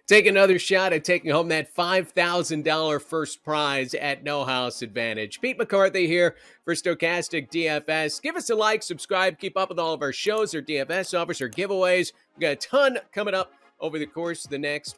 Take another shot at taking home that $5,000 first prize at No House Advantage. Pete McCarthy here for Stokastic DFS. Give us a like, subscribe, keep up with all of our shows, our DFS offers, our giveaways. We got a ton coming up over the course of the next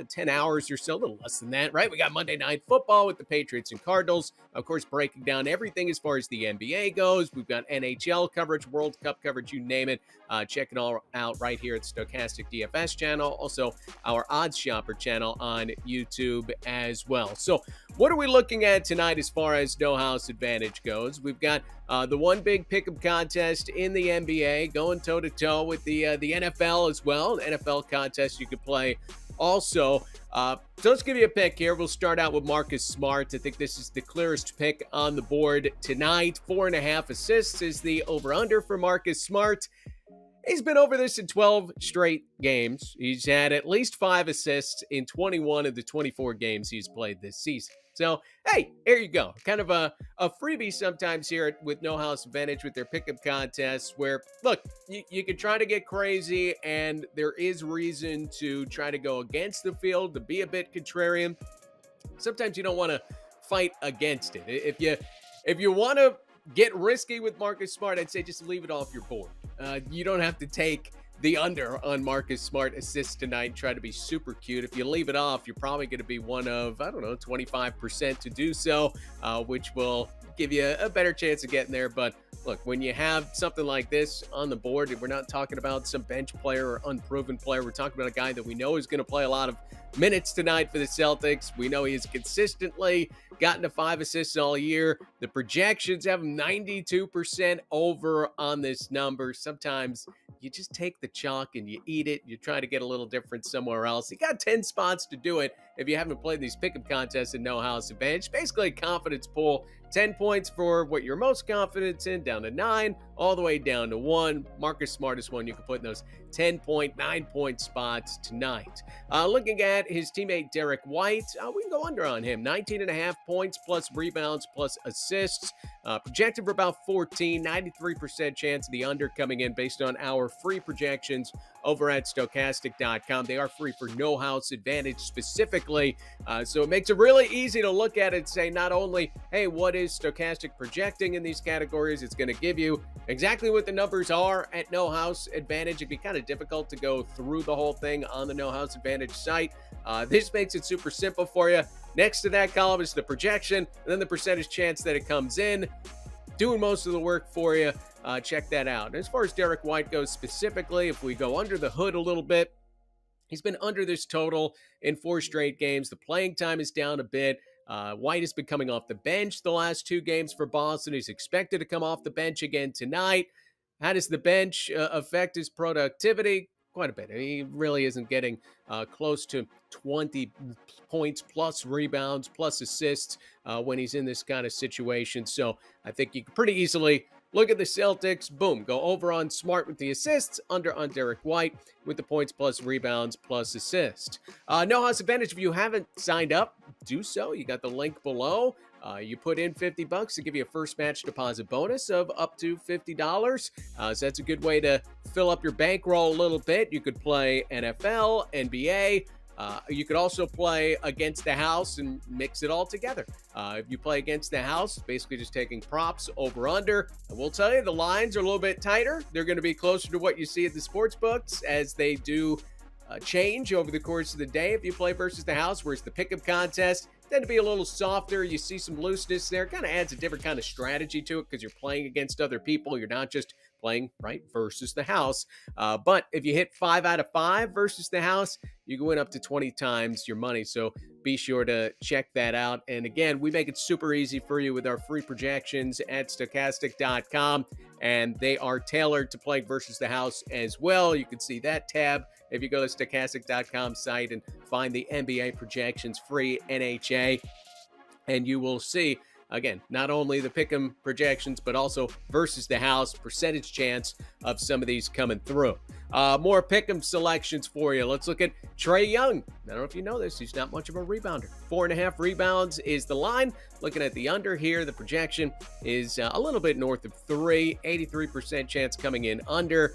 10 hours or so, a little less than that, right? We got Monday Night Football with the Patriots and Cardinals. Of course, breaking down everything as far as the NBA goes. We've got NHL coverage, World Cup coverage, you name it. Check it all out right here at Stokastic DFS channel. Also, our Odds Shopper channel on YouTube as well. So what are we looking at tonight as far as No House Advantage goes? We've got the one big pick'em contest in the NBA going toe-to-toe with the NFL as well. An NFL contest you could play also. So let's give you a pick here. We'll start out with Marcus Smart. I think this is the clearest pick on the board tonight. 4.5 assists is the over-under for Marcus Smart. He's been over this in 12 straight games. He's had at least 5 assists in 21 of the 24 games he's played this season. So, hey, here you go. Kind of a freebie sometimes here with No House Advantage with their pickup contests where, look, you can try to get crazy and there is reason to try to go against the field, to be a bit contrarian. Sometimes you don't want to fight against it. If you want to get risky with Marcus Smart, I'd say just leave it off your board. You don't have to take the under on Marcus Smart assists tonight and try to be super cute. If you leave it off, you're probably going to be one of, I don't know, 25% to do so, which will give you a better chance of getting there. But look, when you have something like this on the board, we're not talking about some bench player or unproven player. We're talking about a guy that we know is going to play a lot of minutes tonight for the Celtics. We know he has consistently gotten to 5 assists all year. The projections have him 92% over on this number. Sometimes you just take the chalk and you eat it. You try to get a little different somewhere else. You got 10 spots to do it if you haven't played these pick'em contests in No House Advantage. Basically a confidence pool. 10 points for what you're most confident in, down to 9, all the way down to 1. Marcus Smart is one you can put in those 10.9-point spots tonight. Looking at his teammate Derrick White, we can go under on him. 19.5 points plus rebounds plus assists. Projected for about 14, 93% chance of the under coming in based on our free projections over at Stokastic.com. They are free for No House Advantage specifically. So it makes it really easy to look at it and say not only, hey, what is Stokastic projecting in these categories? It's going to give you exactly what the numbers are at No House Advantage. It'd be kind of difficult to go through the whole thing on the No House Advantage site. This makes it super simple for you. Next to that column is the projection, and then the percentage chance that it comes in. Doing most of the work for you. Check that out. And as far as Derrick White goes specifically, if we go under the hood a little bit, he's been under this total in 4 straight games. The playing time is down a bit. White has been coming off the bench the last 2 games for Boston. He's expected to come off the bench again tonight. How does the bench affect his productivity? Quite a bit. He really isn't getting close to 20 points plus rebounds plus assists when he's in this kind of situation. So I think you can pretty easily look at the Celtics, boom, go over on Smart with the assists, under on Derrick White with the points plus rebounds plus assists. No House Advantage, if you haven't signed up, do so. You got the link below. You put in $50 to give you a first match deposit bonus of up to $50. So that's a good way to fill up your bankroll a little bit. You could play NFL, NBA. You could also play against the house and mix it all together. If you play against the house, basically just taking props over under. I will tell you the lines are a little bit tighter. They're going to be closer to what you see at the sports books as they do change over the course of the day if you play versus the house, whereas the pickup contest tend to be a little softer. You see some looseness there. Kind of adds a different kind of strategy to it because you're playing against other people. You're not just playing right versus the house. But if you hit 5 out of 5 versus the house, you can win up to 20 times your money. So be sure to check that out. And again, we make it super easy for you with our free projections at Stokastic.com. And they are tailored to play versus the house as well. You can see that tab if you go to Stokastic.com site and find the NBA projections free NHA. And you will see, again, not only the pick'em projections, but also versus the house, percentage chance of some of these coming through. More pick'em selections for you. Let's look at Trae Young. I don't know if you know this. He's not much of a rebounder. 4.5 rebounds is the line. Looking at the under here, the projection is a little bit north of 3. 83% chance coming in under.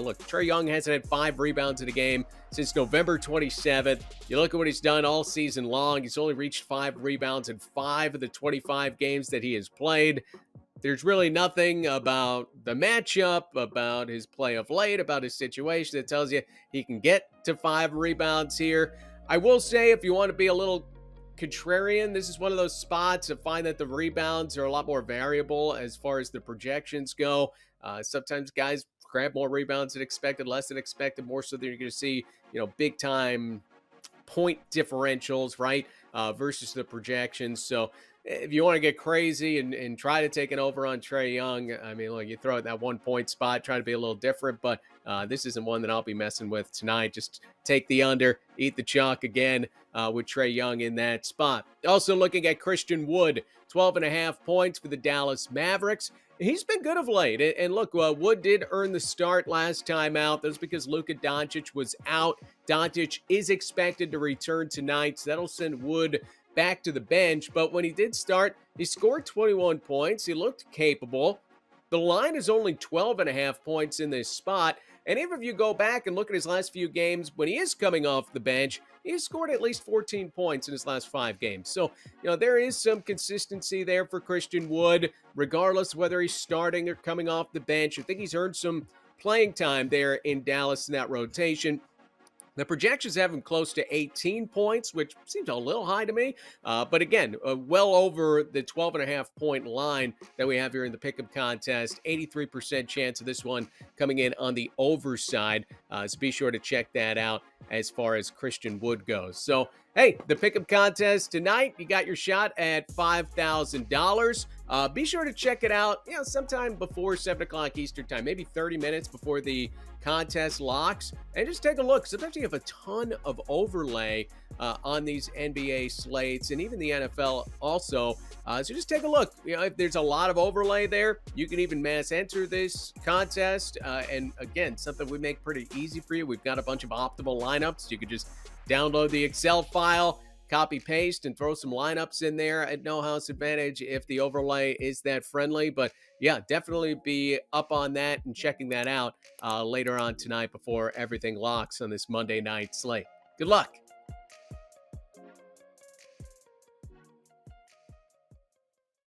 Look, Trae Young hasn't had 5 rebounds in a game since November 27th. You look at what he's done all season long. He's only reached 5 rebounds in 5 of the 25 games that he has played. There's really nothing about the matchup, about his play of late, about his situation that tells you he can get to 5 rebounds here. I will say, if you want to be a little contrarian, this is one of those spots to find that the rebounds are a lot more variable as far as the projections go. Sometimes guys grab more rebounds than expected, less than expected, more so than you're going to see, big time point differentials, right? Versus the projections. So if you want to get crazy and try to take an over on Trae Young, I mean, look, you throw it that 1 point spot, try to be a little different, but this isn't one that I'll be messing with tonight. Just take the under, eat the chalk again with Trae Young in that spot. Also looking at Christian Wood, 12.5 points for the Dallas Mavericks. He's been good of late. And look, Wood did earn the start last time out. That's because Luka Doncic was out. Doncic is expected to return tonight, so that'll send Wood back to the bench. But when he did start, he scored 21 points. He looked capable. The line is only 12.5 points in this spot. And even if you go back and look at his last few games, when he is coming off the bench, he's scored at least 14 points in his last 5 games. So, there is some consistency there for Christian Wood, regardless of whether he's starting or coming off the bench. I think he's earned some playing time there in Dallas in that rotation. The projections have him close to 18 points, which seems a little high to me. But again, well over the 12.5 point line that we have here in the pick'em contest. 83% chance of this one coming in on the over side. So be sure to check that out as far as Christian Wood goes. So, hey, the pick'em contest tonight, you got your shot at $5,000. Be sure to check it out, sometime before 7 o'clock Eastern time, maybe 30 minutes before the contest locks, and just take a look. Sometimes you have a ton of overlay on these NBA slates and even the NFL also. So just take a look. If there's a lot of overlay there, you can even mass enter this contest. And again, something we make pretty easy for you. We've got a bunch of optimal lineups. You could just download the Excel file, copy paste, and throw some lineups in there at No House Advantage if the overlay is that friendly. But yeah, definitely be up on that and checking that out later on tonight before everything locks on this Monday night slate. Good luck.